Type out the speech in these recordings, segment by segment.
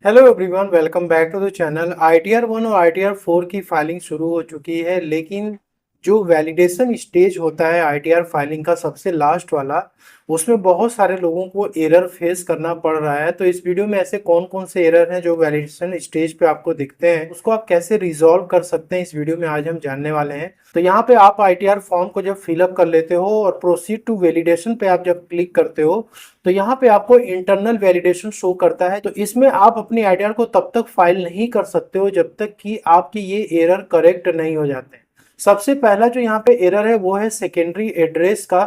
Hello everyone, welcome back to the channel. ITR 1 और ITR 4 की filing शुरू हो चुकी है, लेकिन जो वैलिडेशन स्टेज होता है ITR फाइलिंग का सबसे लास्ट वाला, उसमें बहुत सारे लोगों को एरर फेस करना पड़ रहा है। तो इस वीडियो में ऐसे कौन कौन से एरर हैं जो वैलिडेशन स्टेज पे आपको दिखते हैं, उसको आप कैसे रिजॉल्व कर सकते हैं, इस वीडियो में आज हम जानने वाले हैं। तो यहाँ पे आप ITR फॉर्म को जब फिलअप कर लेते हो और प्रोसीड टू वैलिडेशन पे आप जब क्लिक करते हो, तो यहाँ पे आपको इंटरनल वैलिडेशन शो करता है। तो इसमें आप अपनी आईटीआर को तब तक फाइल नहीं कर सकते हो जब तक कि आपकी ये एरर करेक्ट नहीं हो जाते हैं। सबसे पहला जो यहाँ पे एरर है वो है सेकेंडरी एड्रेस का।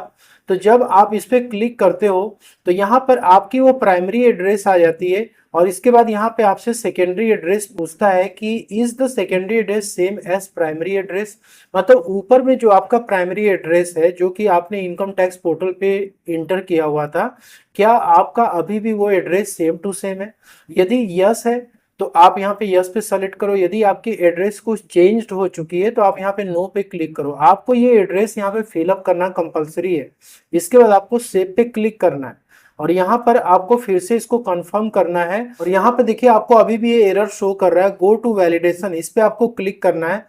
तो जब आप इस पे क्लिक करते हो तो यहाँ पर आपकी वो प्राइमरी एड्रेस आ जाती है, और इसके बाद यहाँ पे आपसे सेकेंडरी एड्रेस पूछता है कि is the secondary address same as primary address. मतलब ऊपर में जो आपका प्राइमरी एड्रेस है जो कि आपने इनकम टैक्स पोर्टल पे इंटर किया हुआ था, क्या आपका अभी भी वो एड्रेस सेम टू सेम है। यदि यस है तो आप यहाँ पे यस पे सेलेक्ट करो। यदि आपकी एड्रेस कुछ चेंज्ड हो चुकी है तो आप यहाँ पे नो पे क्लिक करो। आपको ये एड्रेस यहाँ पे फिलअप करना कंपलसरी है। इसके बाद आपको सेव पे क्लिक करना है और यहाँ पर आपको फिर से इसको कंफर्म करना है। और यहाँ पे देखिए आपको अभी भी ये एरर शो कर रहा है, गो टू वैलिडेशन, इस पे आपको क्लिक करना है।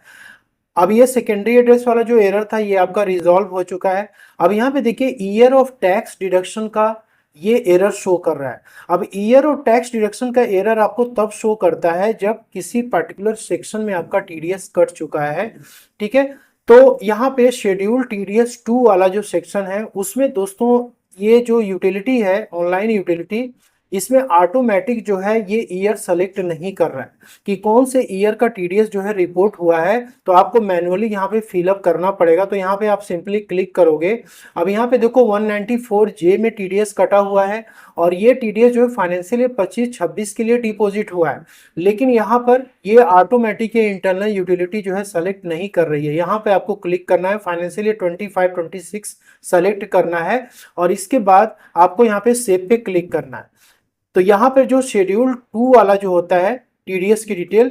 अब ये सेकेंडरी एड्रेस वाला जो एरर था ये आपका रिजॉल्व हो चुका है। अब यहाँ पे देखिए ईयर ऑफ टैक्स डिडक्शन का ये एरर शो कर रहा है। अब ईयर ऑफ टैक्स डिडक्शन का एरर आपको तब शो करता है जब किसी पर्टिकुलर सेक्शन में आपका टीडीएस कट चुका है। ठीक है, तो यहाँ पे शेड्यूल TDS 2 वाला जो सेक्शन है उसमें दोस्तों ये जो यूटिलिटी है ऑनलाइन यूटिलिटी, इसमें ऑटोमेटिक जो है ये ईयर सेलेक्ट नहीं कर रहा है कि कौन से ईयर का टीडीएस जो है रिपोर्ट हुआ है। तो आपको मैन्युअली यहाँ पे फिलअप करना पड़ेगा। तो यहाँ पे आप सिंपली क्लिक करोगे। अब यहाँ पे देखो 194J में टीडीएस कटा हुआ है और ये टीडीएस जो है फाइनेंशियल ईयर 25-26 के लिए डिपॉजिट हुआ है, लेकिन यहाँ पर ये ऑटोमेटिक इंटरनल यूटिलिटी जो है सेलेक्ट नहीं कर रही है। यहाँ पे आपको क्लिक करना है, फाइनेंशियल ईयर 25-26 सेलेक्ट करना है और इसके बाद आपको यहाँ पे सेव पे क्लिक करना है। तो यहाँ पर जो शेड्यूल 2 वाला जो होता है टीडीएस की डिटेल,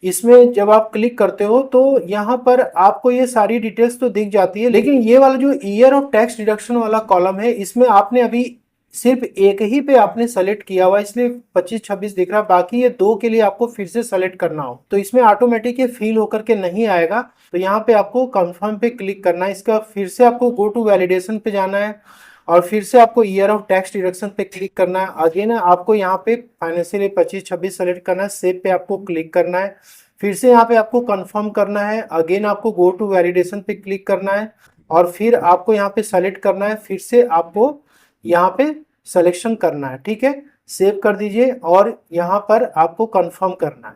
इसमें जब आप क्लिक करते हो तो यहाँ पर आपको ये सारी डिटेल्स तो दिख जाती है, लेकिन ये वाला जो ईयर ऑफ टैक्स डिडक्शन वाला कॉलम है इसमें आपने अभी सिर्फ एक ही पे आपने सेलेक्ट किया हुआ, इसलिए 25-26 दिख रहा है। बाकी ये दो के लिए आपको फिर से सेलेक्ट करना हो तो इसमें ऑटोमेटिक ये फिल होकर के नहीं आएगा। तो यहाँ पे आपको कंफर्म पे क्लिक करना है। इसका फिर से आपको गो टू वैलिडेशन पे जाना है और फिर से आपको ईयर ऑफ टैक्स डिडक्शन पे क्लिक करना है। अगेन आपको यहाँ पे फाइनेंशियल ईयर 25-26 सेलेक्ट करना है, सेव पे आपको क्लिक करना है। फिर से यहाँ पे आपको कंफर्म करना है, अगेन आपको गो टू वैलिडेशन पे क्लिक करना है और फिर आपको यहाँ पे सेलेक्ट करना है। फिर से आपको यहाँ पे सिलेक्शन करना है। ठीक है, सेव कर दीजिए और यहाँ पर आपको कंफर्म करना है।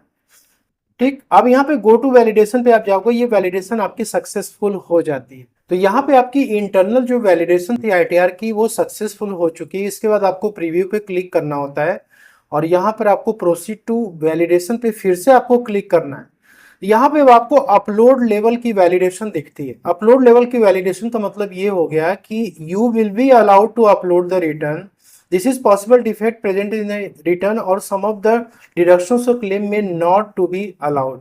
ठीक, अब यहाँ पे गो टू वैलिडेशन पे आप जाओगे, ये वैलिडेशन आपकी सक्सेसफुल हो जाती है। तो यहाँ पे आपकी इंटरनल जो वैलिडेशन थी आईटीआर की वो सक्सेसफुल हो चुकी है। इसके बाद आपको प्रीव्यू पे क्लिक करना होता है और यहाँ पर आपको प्रोसीड टू वैलिडेशन पे फिर से आपको क्लिक करना है। यहाँ पे आपको अपलोड लेवल की वैलिडेशन दिखती है। अपलोड लेवल की वैलिडेशन का मतलब ये हो गया कि you will be allowed to upload the return, this is possible defect present in return और some of the deductions of claim में नॉट टू बी अलाउड।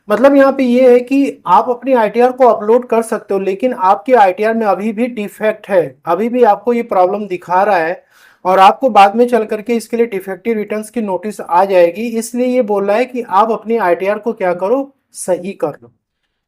मतलब यहाँ पे ये है कि आप अपनी आईटीआर को अपलोड कर सकते हो, लेकिन आपके आईटीआर में अभी भी डिफेक्ट है, अभी भी आपको ये प्रॉब्लम दिखा रहा है और आपको बाद में चल करके इसके लिए डिफेक्टिव रिटर्न्स की नोटिस आ जाएगी। इसलिए ये बोल रहा है कि आप अपनी आईटीआर को क्या करो, सही कर लो।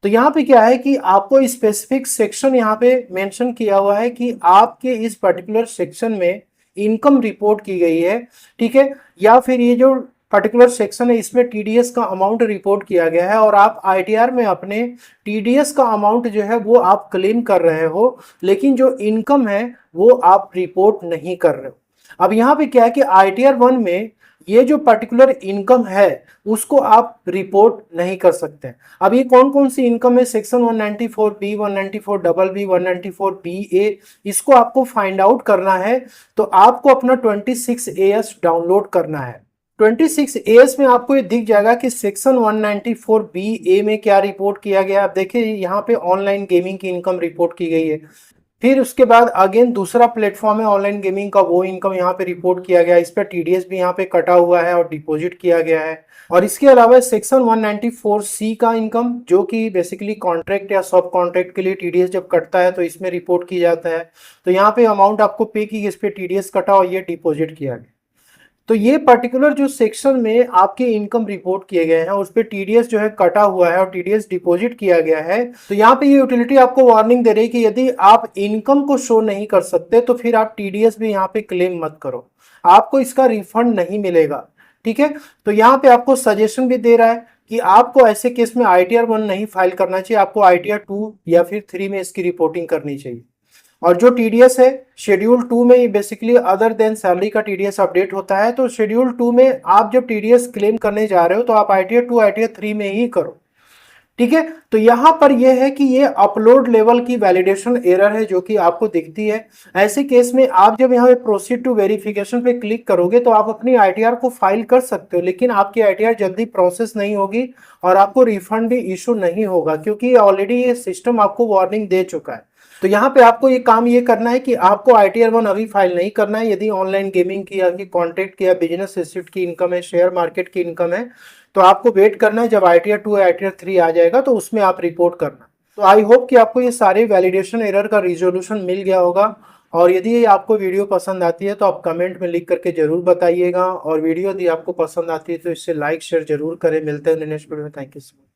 तो यहाँ पे क्या है कि आपको स्पेसिफिक सेक्शन यहाँ पे मेंशन किया हुआ है कि आपके इस पर्टिकुलर सेक्शन में इनकम रिपोर्ट की गई है। ठीक है, या फिर ये जो पर्टिकुलर सेक्शन है इसमें टीडीएस का अमाउंट रिपोर्ट किया गया है और आप आईटीआर में अपने टीडीएस का अमाउंट जो है वो आप क्लेम कर रहे हो, लेकिन जो इनकम है वो आप रिपोर्ट नहीं कर रहे हो। अब यहाँ पे क्या है कि आईटीआर 1 में ये जो पर्टिकुलर इनकम है उसको आप रिपोर्ट नहीं कर सकते। अब ये कौन कौन सी इनकम है, सेक्शन 194B, 194BB, 194BA, इसको आपको फाइंड आउट करना है। तो आपको अपना 26AS डाउनलोड करना है। 26AS में आपको ये दिख जाएगा कि सेक्शन 194BA में क्या रिपोर्ट किया गया। आप देखिए यहाँ पे ऑनलाइन गेमिंग की इनकम रिपोर्ट की गई है। फिर उसके बाद अगेन दूसरा प्लेटफॉर्म है ऑनलाइन गेमिंग का, वो इनकम यहाँ पे रिपोर्ट किया गया, इस पर टीडीएस भी यहाँ पे कटा हुआ है और डिपॉजिट किया गया है। और इसके अलावा सेक्शन 194C का इनकम जो कि बेसिकली कॉन्ट्रैक्ट या सब कॉन्ट्रैक्ट के लिए टीडीएस जब कटता है तो इसमें रिपोर्ट की जाता है। तो यहाँ पे अमाउंट आपको पे की, इस पे टीडीएस कटा और ये डिपॉजिट किया गया। तो ये पर्टिकुलर जो सेक्शन में आपके इनकम रिपोर्ट किए गए हैं उस पर टीडीएस जो है कटा हुआ है और टीडीएस डिपॉजिट किया गया है, तो यहाँ पे ये यूटिलिटी आपको वार्निंग दे रही है कि यदि आप इनकम को शो नहीं कर सकते तो फिर आप टीडीएस भी यहाँ पे क्लेम मत करो, आपको इसका रिफंड नहीं मिलेगा। ठीक है, तो यहाँ पे आपको सजेशन भी दे रहा है कि आपको ऐसे केस में आईटीआर 1 नहीं फाइल करना चाहिए, आपको आईटीआर 2 या फिर 3 में इसकी रिपोर्टिंग करनी चाहिए। और जो टीडीएस है शेड्यूल 2 में बेसिकली अदर देन सैलरी का टीडीएस अपडेट होता है, तो शेड्यूल 2 में आप जब टीडीएस क्लेम करने जा रहे हो तो आप आईटीआर 2 आईटीआर 3 में ही करो। ठीक है, तो यहां पर यह है कि ये अपलोड लेवल की वैलिडेशन एरर है जो कि आपको दिखती है। ऐसे केस में आप जब यहाँ पे प्रोसीड टू वेरिफिकेशन पे क्लिक करोगे तो आप अपनी आईटीआर को फाइल कर सकते हो, लेकिन आपकी आईटीआर जल्दी प्रोसेस नहीं होगी और आपको रिफंड भी इशू नहीं होगा, क्योंकि ऑलरेडी ये सिस्टम आपको वार्निंग दे चुका है। तो यहाँ पे आपको ये काम ये करना है कि आपको आईटीआर 1 अभी फाइल नहीं करना है। यदि ऑनलाइन गेमिंग की या कॉन्ट्रैक्ट की या बिजनेस एसेट की इनकम है, शेयर मार्केट की इनकम है, तो आपको वेट करना है जब आईटीआर 2 या आईटीआर 3 आ जाएगा तो उसमें आप रिपोर्ट करना। तो आई होप कि आपको ये सारे वैलिडेशन एरर का रिजोल्यूशन मिल गया होगा। और यदि ये आपको वीडियो पसंद आती है तो आप कमेंट में लिख करके जरूर बताइएगा, और वीडियो यदि आपको पसंद आती है तो इससे लाइक शेयर जरूर करें। मिलते हैं नेक्स्ट वीडियो में। Thank you so much.